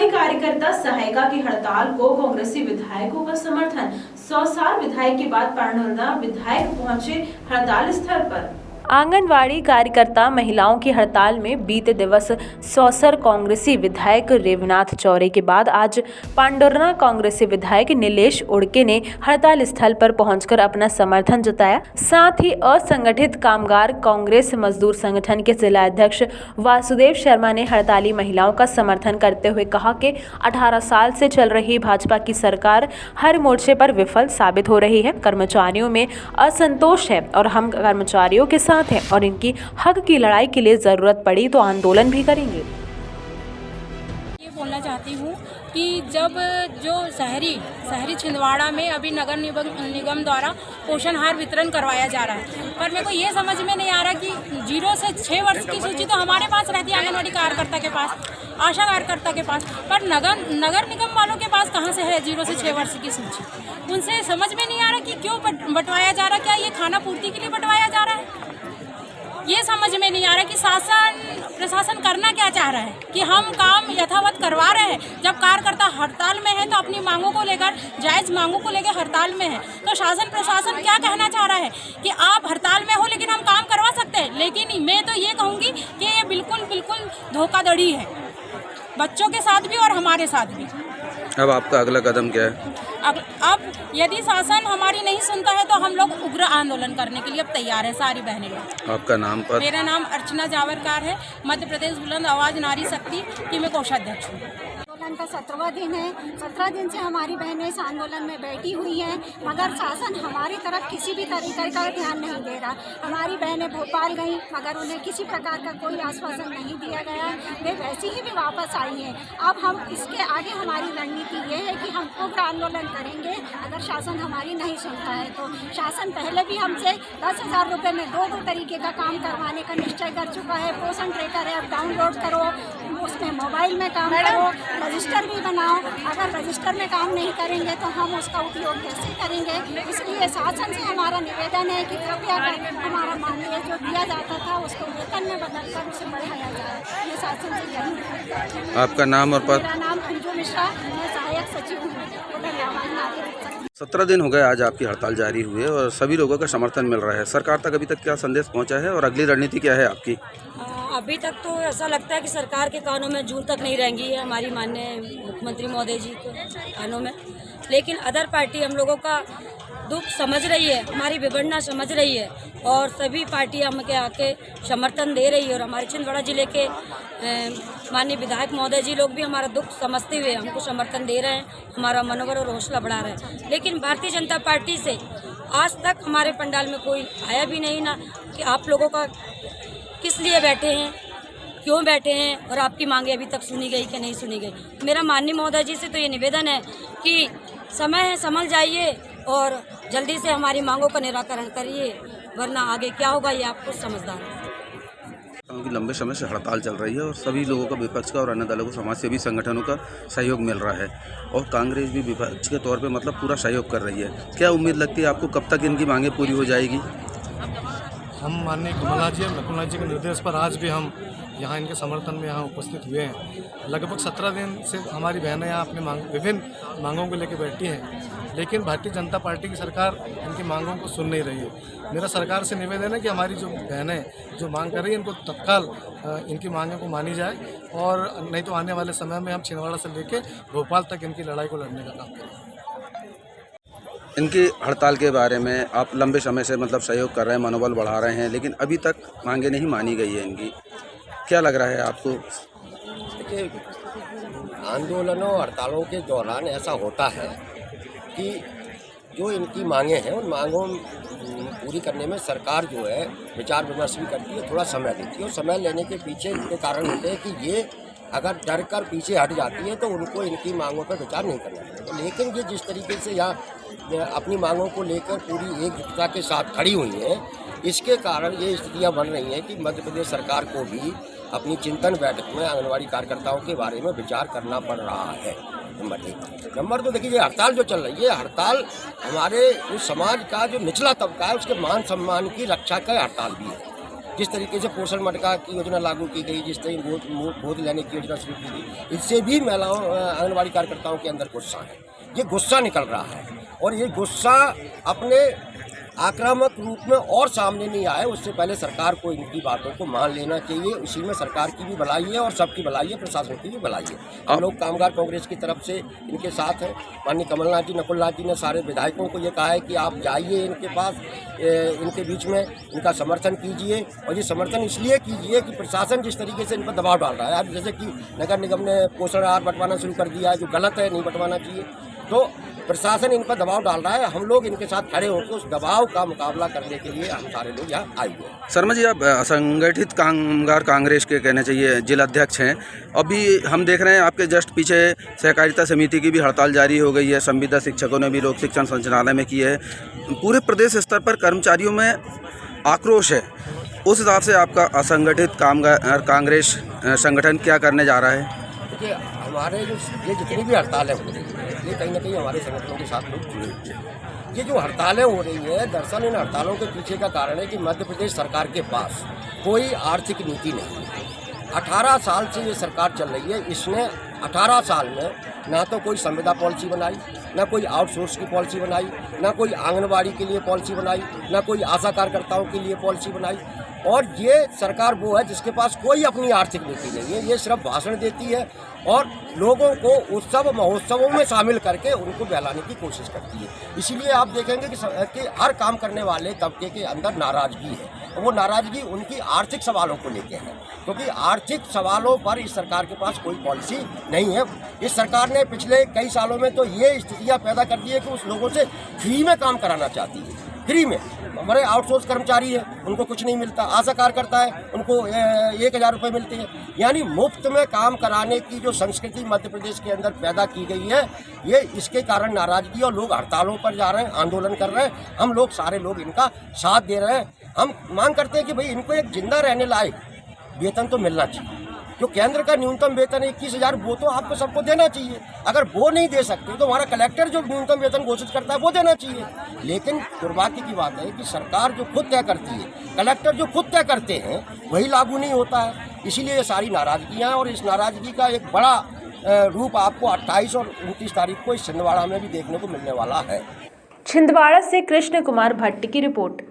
आंगनवाड़ी कार्यकर्ता सहायिका की हड़ताल को कांग्रेसी विधायकों का समर्थन। 100 साल विधायक के बाद पांडुरंगा विधायक पहुंचे हड़ताल स्थल पर। आंगनवाड़ी कार्यकर्ता महिलाओं की हड़ताल में बीते दिवस सौसर कांग्रेसी विधायक रेवनाथ चौरे के बाद आज पांडुरंगा कांग्रेसी विधायक नीलेश उड़के ने हड़ताल स्थल पर पहुंचकर अपना समर्थन जताया। साथ ही असंगठित कामगार कांग्रेस मजदूर संगठन के जिला अध्यक्ष वासुदेव शर्मा ने हड़ताली महिलाओं का समर्थन करते हुए कहा कि 18 साल से चल रही भाजपा की सरकार हर मोर्चे पर विफल साबित हो रही है। कर्मचारियों में असंतोष है और हम कर्मचारियों के साथ हैं और इनकी हक की लड़ाई के लिए जरूरत पड़ी तो आंदोलन भी करेंगे। ये बोलना चाहती हूँ कि जब जो शहरी छिंदवाड़ा में अभी नगर निगम द्वारा पोषण आहार वितरण करवाया जा रहा है, पर मेरे को ये समझ में नहीं आ रहा कि 0 से 6 वर्ष की सूची तो हमारे पास रहती है, आंगनवाड़ी कार्यकर्ता के पास, आशा कार्यकर्ता के पास, पर नगर निगम वालों के पास कहाँ से है 0 से 6 वर्ष की सूची। उनसे समझ में नहीं आ रहा कि क्यों बंटवाया जा रहा है, क्या ये खाना पूर्ति के लिए बंटवाया जा रहा है, ये समझ में नहीं आ रहा कि शासन प्रशासन करना क्या चाह रहा है कि हम काम यथावत करवा रहे हैं। जब कार्यकर्ता हड़ताल में है तो अपनी मांगों को लेकर, जायज़ मांगों को लेकर हड़ताल में है, तो शासन प्रशासन क्या कहना चाह रहा है कि आप हड़ताल में हो लेकिन हम काम करवा सकते हैं। लेकिन मैं तो ये कहूँगी कि ये बिल्कुल धोखाधड़ी है, बच्चों के साथ भी और हमारे साथ भी। अब आपका अगला कदम क्या है? अब यदि शासन हमारी नहीं सुनता है तो हम लोग उग्र आंदोलन करने के लिए अब तैयार हैं, सारी बहनें लोग। आपका नाम पर? मेरा नाम अर्चना जावरकार है, मध्य प्रदेश बुलंद आवाज नारी शक्ति की मैं कोषाध्यक्ष हूँ। आंदोलन का 17वां दिन है। 17 दिन से हमारी बहनें इस आंदोलन में बैठी हुई हैं, मगर शासन हमारी तरफ किसी भी तरीके का ध्यान नहीं दे रहा। हमारी बहनें भोपाल गईं मगर उन्हें किसी प्रकार का कोई आश्वासन नहीं दिया गया, वे वैसी ही भी वापस आई हैं। अब हम इसके आगे हमारी रणनीति ये है कि हम उग्र आंदोलन करेंगे अगर शासन हमारी नहीं सुनता है तो। शासन पहले भी हमसे 10,000 रुपये में 2 तरीके का काम करवाने का निश्चय कर चुका है। पोषण ट्रैकर ऐप डाउनलोड करो, उसमें मोबाइल में काम करो, रजिस्टर भी बनाओ। अगर रजिस्टर में काम नहीं करेंगे तो हम उसका उपयोग कैसे करेंगे। इसलिए शासन से हमारा निवेदन है कि कृपया कर हमारा मानदेय जो दिया जाता था उसको वेतन में बदलकर उसे बढ़ाया जाए। ये शासन से यही। आपका नाम और पद? मेरा नाम अंजू मिश्रा, मैं सहायक सचिव हूँ। 17 दिन हो गए आज आपकी हड़ताल जारी हुई है और सभी लोगों का समर्थन मिल रहा है। सरकार तक अभी तक क्या संदेश पहुंचा है और अगली रणनीति क्या है आपकी? अभी तक तो ऐसा लगता है कि सरकार के कानों में जून तक नहीं रहेंगी है, हमारी माननीय मुख्यमंत्री महोदय जी के कानों में। लेकिन अदर पार्टी हम लोगों का दुख समझ रही है, हमारी विवरणा समझ रही है और सभी पार्टियां हमके आके समर्थन दे रही है। और हमारे छिंदवाड़ा जिले के माननीय विधायक महोदय जी लोग भी हमारा दुख समझते हुए हमको समर्थन दे रहे हैं, हमारा मनोबल और हौसला बढ़ा रहे हैं। लेकिन भारतीय जनता पार्टी से आज तक हमारे पंडाल में कोई आया भी नहीं ना कि आप लोगों का किस लिए बैठे हैं, क्यों बैठे हैं और आपकी मांगे अभी तक सुनी गई कि नहीं सुनी गई। मेरा माननीय महोदय जी से तो ये निवेदन है कि समय है, संभल जाइए और जल्दी से हमारी मांगों का निराकरण करिए, वरना आगे क्या होगा ये आपको समझदार है। क्योंकि लंबे समय से हड़ताल चल रही है और सभी लोगों का, विपक्ष का और अन्य दलों को, समाजसेवी संगठनों का सहयोग मिल रहा है और कांग्रेस भी विपक्ष के तौर पे मतलब पूरा सहयोग कर रही है। क्या उम्मीद लगती है आपको, कब तक इनकी मांगें पूरी हो जाएगी? हम माननीय कमलनाथ जी और नकुलनाथ जी के निर्देश पर आज भी हम यहाँ इनके समर्थन में यहाँ उपस्थित हुए हैं। लगभग 17 दिन से हमारी बहनें यहाँ अपनी विभिन्न मांगों को लेकर बैठी हैं, लेकिन भारतीय जनता पार्टी की सरकार इनकी मांगों को सुन नहीं रही है। मेरा सरकार से निवेदन है कि हमारी जो बहनें जो मांग कर रही हैं इनको तत्काल इनकी मांगों को मानी जाए और नहीं तो आने वाले समय में हम छिंदवाड़ा से लेकर भोपाल तक इनकी लड़ाई को लड़ने का काम करेंगे। इनकी हड़ताल के बारे में आप लंबे समय से मतलब सहयोग कर रहे हैं, मनोबल बढ़ा रहे हैं, लेकिन अभी तक मांगे नहीं मानी गई है इनकी, क्या लग रहा है आपको? देखिए, आंदोलनों हड़तालों के दौरान ऐसा होता है कि जो इनकी मांगे हैं उन मांगों पूरी करने में सरकार जो है विचार विमर्श भी करती है, थोड़ा समय देती है और समय लेने के पीछे इनके कारण होते हैं कि ये अगर डर कर पीछे हट जाती है तो उनको इनकी मांगों पर विचार नहीं करना पड़ेगा। लेकिन ये जिस तरीके से यहाँ अपनी मांगों को लेकर पूरी एकजुटता के साथ खड़ी हुई है, इसके कारण ये स्थितियाँ बन रही हैं कि मध्य प्रदेश सरकार को भी अपनी चिंतन बैठक में आंगनवाड़ी कार्यकर्ताओं के बारे में विचार करना पड़ रहा है। नंबर 1। नंबर 2, देखिए, हड़ताल जो चल रही है, हड़ताल हमारे उस समाज का जो निचला तबका है उसके मान सम्मान की रक्षा का हड़ताल भी है। जिस तरीके से पोषण मटका की योजना लागू की गई, जिस तरीके गोद लेने की योजना शुरू की गई, इससे भी महिलाओं आंगनबाड़ी कार्यकर्ताओं के अंदर गुस्सा है। ये गुस्सा निकल रहा है और ये गुस्सा अपने आक्रामक रूप में और सामने नहीं आए, उससे पहले सरकार को इनकी बातों को मान लेना चाहिए। इसी में सरकार की भी भलाई है और सबकी भलाई है, प्रशासन की भी भलाई है। हम लोग कामगार कांग्रेस की तरफ से इनके साथ हैं। माननीय कमलनाथ जी, नकुलनाथ जी ने सारे विधायकों को ये कहा है कि आप जाइए इनके पास, इनके बीच में इनका समर्थन कीजिए। और ये समर्थन इसलिए कीजिए कि प्रशासन जिस तरीके से इन पर दबाव डाल रहा है, अब जैसे कि नगर निगम ने पोषण आहार बंटवाना शुरू कर दिया है, जो गलत है, नहीं बंटवाना चाहिए, तो प्रशासन इन पर दबाव डाल रहा है। हम लोग इनके साथ खड़े होकर उस दबाव का मुकाबला करने के लिए हम सारे लोग यहाँ आए हुए हैं। शर्मा जी, आप असंगठित कामगार कांग्रेस के कहने चाहिए जिला अध्यक्ष हैं। अभी हम देख रहे हैं आपके जस्ट पीछे सहकारिता समिति की भी हड़ताल जारी हो गई है, संविदा शिक्षकों ने भी लोक शिक्षण संचालनालय में की है। पूरे प्रदेश स्तर पर कर्मचारियों में आक्रोश है। उस हिसाब से आपका असंगठित कामगार कांग्रेस संगठन क्या करने जा रहा है? देखिए, हमारे जो ये जितनी भी हड़तालें हो रही हैं, ये कहीं ना कहीं हमारे संगठनों के साथ लोग जुड़े हुए हैं। ये जो हड़तालें हो रही हैं, दरअसल इन हड़तालों के पीछे का कारण है कि मध्य प्रदेश सरकार के पास कोई आर्थिक नीति नहीं है। 18 साल से ये सरकार चल रही है। इसने 18 साल में ना तो कोई संविदा पॉलिसी बनाई, ना कोई आउटसोर्स की पॉलिसी बनाई, ना कोई आंगनबाड़ी के लिए पॉलिसी बनाई, ना कोई आशा कार्यकर्ताओं के लिए पॉलिसी बनाई। और ये सरकार वो है जिसके पास कोई अपनी आर्थिक नीति नहीं है। ये सिर्फ भाषण देती है और लोगों को उत्सव महोत्सवों में शामिल करके उनको बहलाने की कोशिश करती है। इसीलिए आप देखेंगे कि हर काम करने वाले तबके के अंदर नाराज़गी है, और वो नाराज़गी उनकी आर्थिक सवालों को लेकर है, क्योंकि आर्थिक सवालों पर इस सरकार के पास कोई पॉलिसी नहीं है। इस सरकार ने पिछले कई सालों में तो ये स्थितियाँ पैदा कर दी है कि उस लोगों से फ्री में काम कराना चाहती है। फ्री में हमारे आउटसोर्स कर्मचारी है, उनको कुछ नहीं मिलता। आशा कार्यकर्ता है, उनको 1000 रुपये मिलते हैं। यानी मुफ्त में काम कराने की जो संस्कृति मध्य प्रदेश के अंदर पैदा की गई है, ये इसके कारण नाराज़गी और लोग हड़तालों पर जा रहे हैं, आंदोलन कर रहे हैं। हम लोग सारे लोग इनका साथ दे रहे हैं। हम मांग करते हैं कि भाई इनको एक जिंदा रहने लायक वेतन तो मिलना चाहिए। जो केंद्र का न्यूनतम वेतन 21,000, वो तो आपको सबको देना चाहिए। अगर वो नहीं दे सकते तो हमारा कलेक्टर जो न्यूनतम वेतन घोषित करता है वो देना चाहिए। लेकिन दुर्भाग्य की बात है कि सरकार जो खुद तय करती है, कलेक्टर जो खुद तय करते हैं, वही लागू नहीं होता है। इसीलिए ये सारी नाराज़गियाँ हैं और इस नाराज़गी का एक बड़ा रूप आपको 28 और 29 तारीख को इस छिंदवाड़ा में भी देखने को मिलने वाला है। छिंदवाड़ा से कृष्ण कुमार भट्ट की रिपोर्ट।